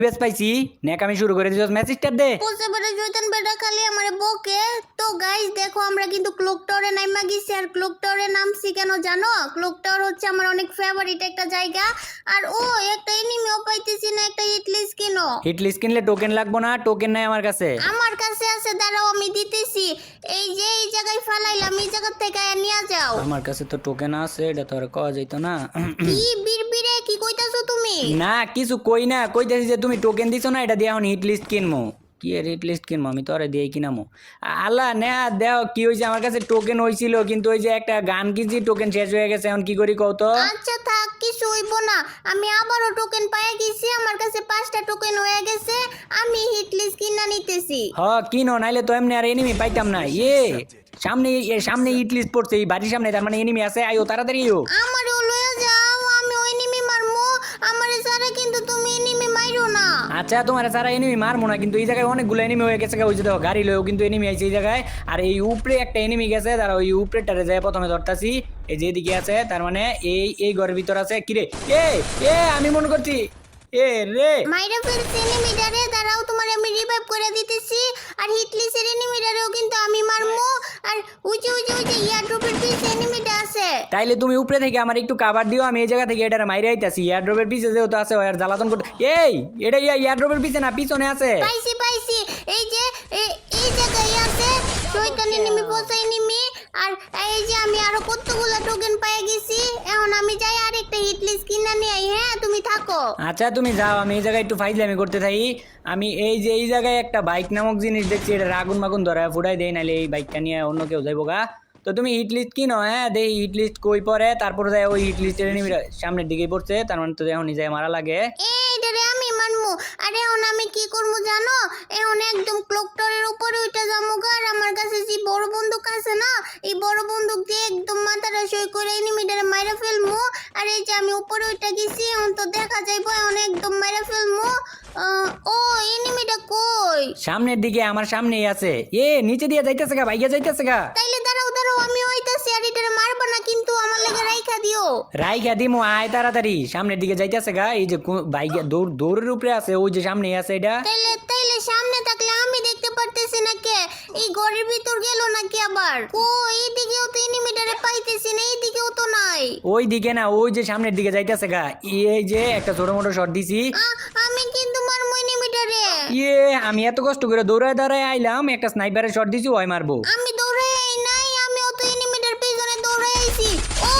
বেশ পাইছি নেকামি শুরু করে দিছস মেসেজটা দে বলছে বেটা জয়তান বেটা খালি আমারে বকে। তো গাইস দেখো আমরা কিন্তু ক্লক টাওয়ারে নাইমা গেছি। আর ক্লক টাওয়ারে নামছি কেন জানো? ক্লক টাওয়ার হচ্ছে আমার অনেক ফেভারিট একটা জায়গা। আর ও একটা এনিমিও পাইতেছি না, একটা হিটলিস কিনো। হিটলিস্ট কিনলে টোকেন লাগবো না? টোকেন নাই আমার কাছে। আমার কাছে আছে, দাঁড়াও আমি দিতেছি। এই যে এই জায়গায় ফালাইলাম, এই জায়গা থেকে নিয়ে যাও। আমার কাছে তো টোকেন আছে, এটা তো আর কওয়া যাইতো না। কি বিড়বিড়ে কি কইতাছো তুমি? না কিছু কই না, কইতেছি যে তুমি টোকেন দিছো না, এটা দিয়ে এখন হিট লিস্ট কিনবো। কি এর হিট লিস্ট কিনবো? আমি তো আরে দিয়েই কিনামো। আল্লাহ না দেও কি হয়েছে, আমার কাছে টোকেন হয়েছিল কিন্তু ওই যে একটা গান কিনছি টোকেন শেষ হয়ে গেছে, এখন কি করি কও তো? আচ্ছা থাক, কিছু হইব না। আমি আবারও টোকেন পাইয়া গেছি, আমার কাছে 5টা টোকেন হয়ে গেছে। আমি হিটলিস্ট কিনা নিতেছি। হ কিনো, নাইলে তো এমনি আর এনিমি পাইতাম না। সামনে হিট লিস্ট পড়ছে এই বাড়ির সামনে, তার মানে এনিমি আছে। আইও তাড়াতাড়ি আইও। আমারও লয়ে যাও, আমি ওই এনিমি মারমু। আমারে ছাড়া কিন্তু তুমি এনিমি মাইরো না। আচ্ছা তোমার সারা এনিমি মারবো না, কিন্তু এই জায়গায় অনেকগুলো এনিমি হয়ে গেছে। ওই যে দেখো গাড়ি লয়েও কিন্তু এনিমি আইছে এই জায়গায়। আর এই উপরে একটা এনিমি গেছে, তারা ওই উপরেটারে যায় প্রথমে ধরতাছি। এই যে এদিকে আছে, তার মানে এই ঘরের ভিতর আছে। কিরে এ এ আমি মনে করছি এ রে মাইরা ফেলছে এনিমিটারে, দাঁড়াও তোমার আমি রিভাইভ করে দিতেছি। আর হিটলিসের এনিমিটারেও কিন্তু আমি মারমু। আর ওই যে ইয়ারড্রপের পিছে এনিমিটা আছে। তাইলে তুমি উপরে থেকে আমার একটু কাভার দিও, আমি এই জায়গা থেকে এটার মাইরে আইতাছি। এয়ারড্রপের পিছে যেহেতু আছে আর জ্বালাতন করতে। এটা এয়ারড্রপের পিছে না, পিছনে আছে। পাইছি এই যে এই জায়গায় আছে শয়তান এনিমি, পোষা এনিমি। আর এই যে আমি আরো কতগুলো টোকেন পেয়ে গেছি। এখন আমি যাই আর একটা হিটলিস্ট কিনা নিয়ে আই। হ্যাঁ তুমি থাকো। আচ্ছা তুমি যাও, আমি এই জায়গায় একটু ফাইজলামি করতে থাকি। আমি এই জায়গায় একটা বাইক নামক জিনিস দেখছি, এটা আগুন মাগুন ধরা ফুটাই দেয়, নাহলে এই বাইকটা নিয়ে অন্য কেউ যাইবো গা। তো তুমি হিট লিস্ট কিনো, হ্যাঁ দেখি হিট লিস্ট কই পরে, তারপরে যায় ওই হিট লিস্টের সামনের দিকেই পড়ছে, তার মানে তো এখন যায় মারা লাগে। এইটারে আমি মানমু। আর এখন আমি কি করবো জানো? এখন একদম ক্লক টাওয়ারের উপরে উঠে যাবো গা। আর আমার কাছে যে বড় বন্দুক আছে না, এই বড় বন্দুক দিয়ে একদম মাথাটা সই করে এনিমিটারে মাইরা ফেলমু। আর এই যে আমি উপরে উঠে গেছি, এখন তো দেখা যাইবো, এখন একদম মাইরা ফেলমু। ও এনিমিটা কই? সামনের দিকে, আমার সামনেই আছে। নিচে দিয়ে যাইতেছে গা, ভাইয়া যাইতেছে গা। তাইলে দাঁড়াও আমি হইতাছি। আর এটারে মারবা না কিন্তু, আমার লাগে রাইখা দিও। রাইখা দিমু, আয় তাড়াতাড়ি। সামনের দিকে যাইতেছে গা, এই যে বাইক দৌড়ের উপরে আছে, ওই যে সামনেই আছে এটা। তাইলে সামনে থাকলে আমি দেখতে পারতেছি না কে? এই ঘরের ভিতর গেল নাকি আবার? ও এইদিকেও তো এনিমিটারে পাইতেছি না, এইদিকেও তো নাই। ওই দিকে না, ওই যে সামনের দিকে যাইতেছে গা। এই যে একটা ছোট মোটো শট দিছি। আমি কিন্তু মারমু এনিমিটারে। আমি এত কষ্ট করে দৌড়ায় দৌড়ায় আইলাম, একটা স্নাইপারের শট দিছি, ওই মারবো। আমি দৌড়াই আই নাই, আমিও তো এনিমিটার পেছনে দৌড়াই আইছি। ও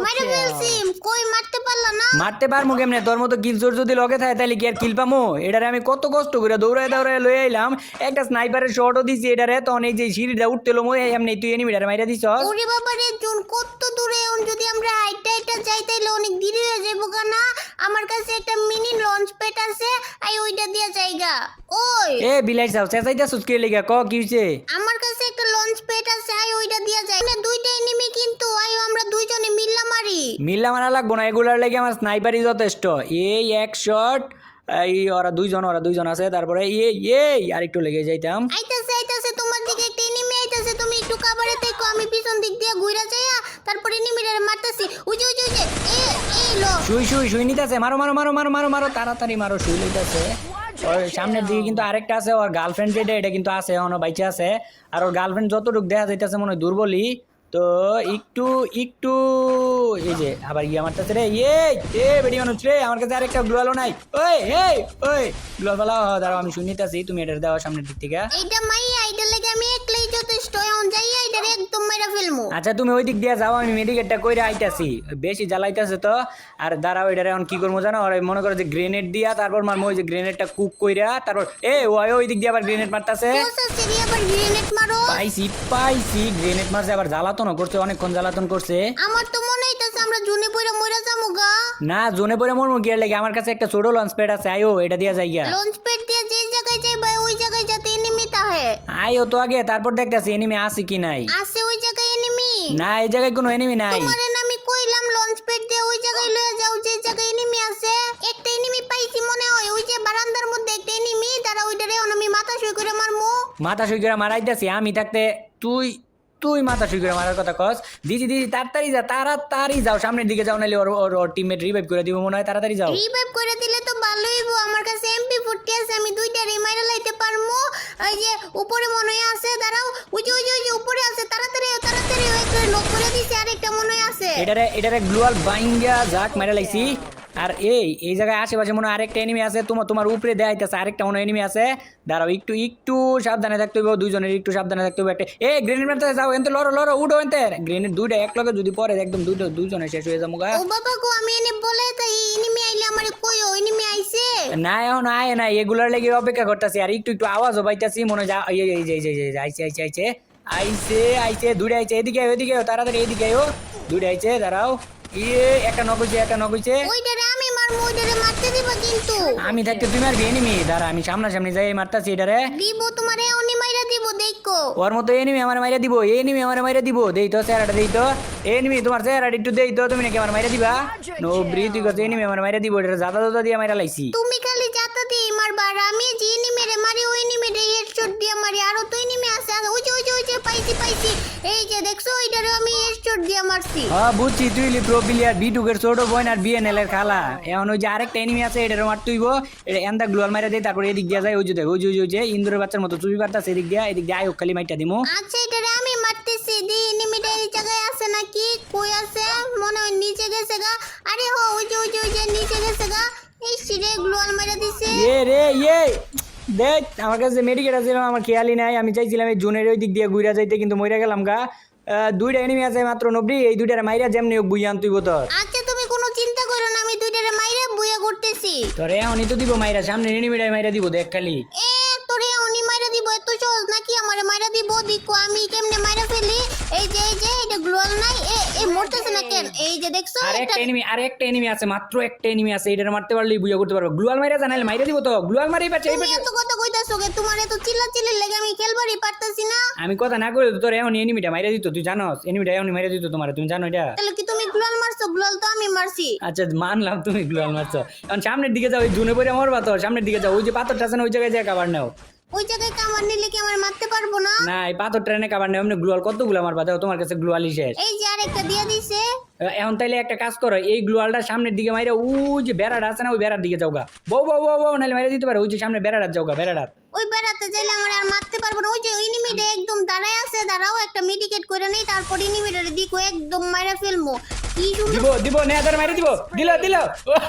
মাইরা ফেলছি। কই মারতে পারলা না? মারতে পারবো কেমনে? তোর মতো কিল চোর যদি লগে থাকে তাহলে কি আর কিল পামো? এটারে আমি কত কষ্ট করে দৌড়ায় দৌড়ায় লয়ে আইলাম, একটা স্নাইপারের শটও দিছি এটারে। তখন এই যে সিঁড়িটা উঠতে লোমো এমনি তুই এনিমিটারে মাইরা দিছ। ওরে বাবা রে, জুন কত দূরে! এখন যদি আমরা হাইটা যাই তাইলে অনেক দেরি হয়ে যাবো না? আমার কাছে একটা মিনি লঞ্চ প্যাড আছে, আই ওইটা দিয়া যাইগা। ওই বিলাই যাও চেঁচাইতে সুস্কে লেগে ক কি হইছে? আমার কাছে একটা লঞ্চ প্যাড আছে, আই ওইটা দিয়া যাই। না দুইটা এনিমি কিন্তু, আই আমরা দুইজনে মিল্লা মারি। মিল্লা মারা লাগবো না, এগুলার লেগে আমার স্নাইপারই যথেষ্ট। এই এক শট, এই ওরা দুইজন আছে। তারপরে আর একটু লেগে যাইতাম। আইতাছে তোমার দিকে একটা এনিমি আইতাছে, তুমি একটু কাভারে থেকো। আমি পিছন দিক দিয়ে ঘুরা যাইয়া তারপর এনিমিটারে মারতাছি। ওই যে এই লো শুই নিতেছে। মারো তাড়াতাড়ি মারো, শুই লইতেছে। ওর সামনের দিকে কিন্তু আরেকটা আছে, ওর গার্লফ্রেন্ড এটা কিন্তু আছে, এখনো বাইচে আছে। আর ওর গার্লফ্রেন্ড যতটুকু দেখা যাইতেছে মনে হয় দুর্বলই। তো একটু এই যে আবার ইয়ে মারতেছে রে। বেডি মানুষ রে, আমার কাছে আরেকটা গ্লোয়ালও নাই। ওই গ্লোয়াল ফেলা। দাঁড়াও আমি শুনিতেছি, তুমি এটা দেওয়া সামনের দিক থেকে। এইটা মাইয়া, এইটা লাগে আমি একলাই যথেষ্ট। এখন যাইয়া এইটারে একদম মাইরা ফেলমু। আচ্ছা তুমি ওই দিক দিয়ে যাও, আমি মেডিকেটটা কইরা আইতাছি। বেশি জ্বালাইতেছে তো। আর দাঁড়াও, এটারে এখন কি করবো জানো? আর মনে করো যে গ্রেনেড দিয়া, তারপর মারমো ওই যে গ্রেনেডটা কুক কইরা, তারপর ওই দিক দিয়ে আবার গ্রেনেড মারতাছে। কোসা সেরি আবার গ্রেনেড মারো। পাইছি গ্রেনেড মারছে, আবার জ্বালাতনও করছে, অনেকক্ষণ জ্বালাতন করছে। আমার তো মনে হইতাছে আমরা জুনে পইরা মইরা যামু গা। না জোনে পরে মরমু গিয়ার লাগে, আমার কাছে একটা ছোট লঞ্চ প্যাড আছে, আইও এটা দিয়া যাই গিয়া। লঞ্চ প্যাড দিয়ে যে জায়গায় যাইবা ওই জায়গায় যাতে এনিমি তাহে। আইও তো আগে, তারপর দেখতাছি এনিমি আছে কি নাই। আছে ওই জায়গায় এনিমি? না এই জায়গায় কোনো এনিমি নাই। তোমারে না আমি কইলাম লঞ্চ প্যাড দিয়ে ওই জায়গায় লয়ে যাও যে জায়গায় এনিমি আছে। একটা এনিমি পাইছি মনে হয়, ওই যে বারান্দার মধ্যে একটা এনিমি। তারা ওইটারে এখন আমি মাথা শুই করে মারমু। মাথা শুই করে মারাইতেছি আমি থাকতে। তুই তুই মাথা শুই করে মারার কথা কস। দিদি দিদি তাড়াতাড়ি যাও সামনের দিকে যাও, নাহলে ওর টিমমেট রিভাইভ করে দিব মনে হয়, তাড়াতাড়ি যাও। রিভাইভ করে দিলে তো ভালোই হইবো, আমার কাছে MP40 আছে, আমি দুইটারই মাইরা লাইতে পারমু। ওই যে উপরে মনে হয় আছে, দাঁড়াও, ওই যে উপরে আছে, তাড়াতাড়ি ওই করে নক করে দিছে, আরেকটা মনে হয় আছে। এটারে গ্লোয়াল বাইঙ্গা যাক মারা লাইছি। আর এই জায়গায় আশেপাশে মনে হয় আরেকটা এনিমি আছে, তোমার উপরে দেখাইতেছে আরেকটা মনে এনিমি আছে। দাঁড়াও একটু সাবধানে থাকতে হইব, দুইজনের একটু সাবধানে থাকতে হইব। একটা গ্রেনেড মারতে যাও, এনতে লড়ো উঠো এনতে। গ্রেনেড দুইটা এক লগে যদি পরে একদম দুইজনে শেষ হয়ে যাবো গা। ও বাবা গো, আমি এনে বলে তাই এনিমি আইলে আমারে কইও, এনিমি আইছে না এখন আয় না, এগুলার লেগে অপেক্ষা করতেছি। আর একটু আওয়াজও পাইতেছি মনে হয় আইছে দুইটা আইছে, এদিকে তাড়াতাড়ি এদিকে দুইটা আইছে। দাঁড়াও, একটা নক হইছে। ওইটারে আমি মারমু, ওইটারে মারতে দিবা কিন্তু। আমি থাকতে তুই মারবি এনিমি? দাঁড়া আমি সামনাসামনি যাই মারতাছি এটারে। দিব তোমারে উনি মাইরা দিব, দেখো। ওর মতো এনিমি আমার মাইরা দিব, দেই তো চেহারাটা দেই তো। এনিমি তোমার চেহারাটা একটু দেই তো, তুমি নাকি আমার মাইরা দিবা? নো ব্রিথ করছে, এনিমি আমার মাইরা দিব, এটা জাদা দিয়ে মাইরা লাইছি। তুমি খালি জাতা দিয়ে মারবা, আর আমি যে এনিমিরে মারি ওই এনিমিরে হেডশট দিয়ে মারি। আর তো এনিমি আছে, ওই যে পাইছি। এই যে দেখছো, ওইটারে আমি হেডশট দিয়ে মারছি। হ্যাঁ বুঝছি, তুই প্রো প্লেয়ার, বিটুকের ছোট বোন আর বিএনএল এর খালা। এখন ওই যে আরেকটা এনিমি আছে, এটারে মারতে হইব। এটা এন্দা গ্লোয়াল মাইরা দেই, তারপরে এদিক দিয়ে যায়, ওই যে ইন্দুরের বাচ্চার মতো চুপি পারতাছে, এদিক দিয়ে আয়োগ খালি মাইটা দিমু। আচ্ছা, এটারে আমি মারতেছি, দি এনিমিটা এই জায়গায় আছে নাকি? কই আছে? মনে হয় নিচে গেছে গা। আরে হো, ওই যে নিচে গেছে গা। এই সিরে গ্লোয়াল মাইরা দিছে। দেখ আমার কাছে মেডিকেট আছে, আমার খেয়ালই নাই। আমি চাইছিলাম এই জোনের ওই দিক দিয়ে ঘুরা যাইতে, কিন্তু মইরা গেলাম গা। দুইটা এনিমি আছে মাত্র 90, এই দুইটারে মাইরা যেমনি হোক বুইয়া আনতুইব তোর। আচ্ছা, তুমি কোনো চিন্তা করো না, আমি দুইটারে মাইরা বুয়া করতেছি। তোরে এখনই তো দিব মাইরা, সামনে এনিমিটাই মাইরা দিব, দেখ খালি। তোরে উনি মাইরা দিব, এত সহজ নাকি আমারে মাইরা দিব? দেখো আমি কেমনে মাইরা ফেলি। এই যে এটা গ্লোয়াল নাই, মরতেছে না কেন? এই যে দেখছো, আরেকটা এনিমি আছে, মাত্র একটা এনিমি আছে, এটারে মারতে পারলেই বুইয়া করতে পারবো। গ্লোয়াল মাইরা জানাইলে মাইরা দিব তো, গ্লোয়াল মারি পাচ্ছে। তুমি এত কথা কইতাছো কে? তোমার এত চিল্লাচিল্লির লাগে আমি খেলবারই পারতাছি না। আমি কথা না কইলে তোর এখন এনিমিটা মাইরা দিত, তুই জানোস? এনিমিটা এখন মাইরা দিত তোমারে, তুমি জানো এটা? তাহলে কি তুমি গ্লোয়াল মারছো? গ্লোয়াল তো আমি মারছি। আচ্ছা মানলাম তুমি গ্লোয়াল মারছো। এখন সামনের দিকে যাও, ওই জুনে পরে মরবা তো, সামনের দিকে যাও, ওই যে পাথরটা আছে না, ওই জায়গায় যায় কাবার নাও। ওই জায়গায় কামার নিলে কি আমার মারতে পারবো না? না, এই পাথর ট্রেনে কাবার নাও, এমনি গ্লোয়াল কতগুলো মারবা? দাও তোমার কাছে গ্লোয়ালই শেষ। এই যে আরেকটা দিয়া দিছে। এখন তাইলে একটা কাজ করো, এই গ্লোয়ালটা সামনের দিকে মাইরা ওই যে বেড়াটা আছে না, ওই বেড়ার দিকে যাওগা। বউ নাহলে মাইরা দিতে পারে, ওই যে সামনে বেড়াটা যাওগা, বেড়াটা। ওই বেড়াতে যাইলে আমার আর মারতে পারবো না। ওই যে এনিমিটা একদম দাঁড়ায় আছে, দাঁড়াও একটা মেডিকেট করে নেই, তারপর এনিমিটারে দিকো একদম মাইরা ফেলবো। কি সুন্দর দিব নেয়া ধরে মাইরা দিল।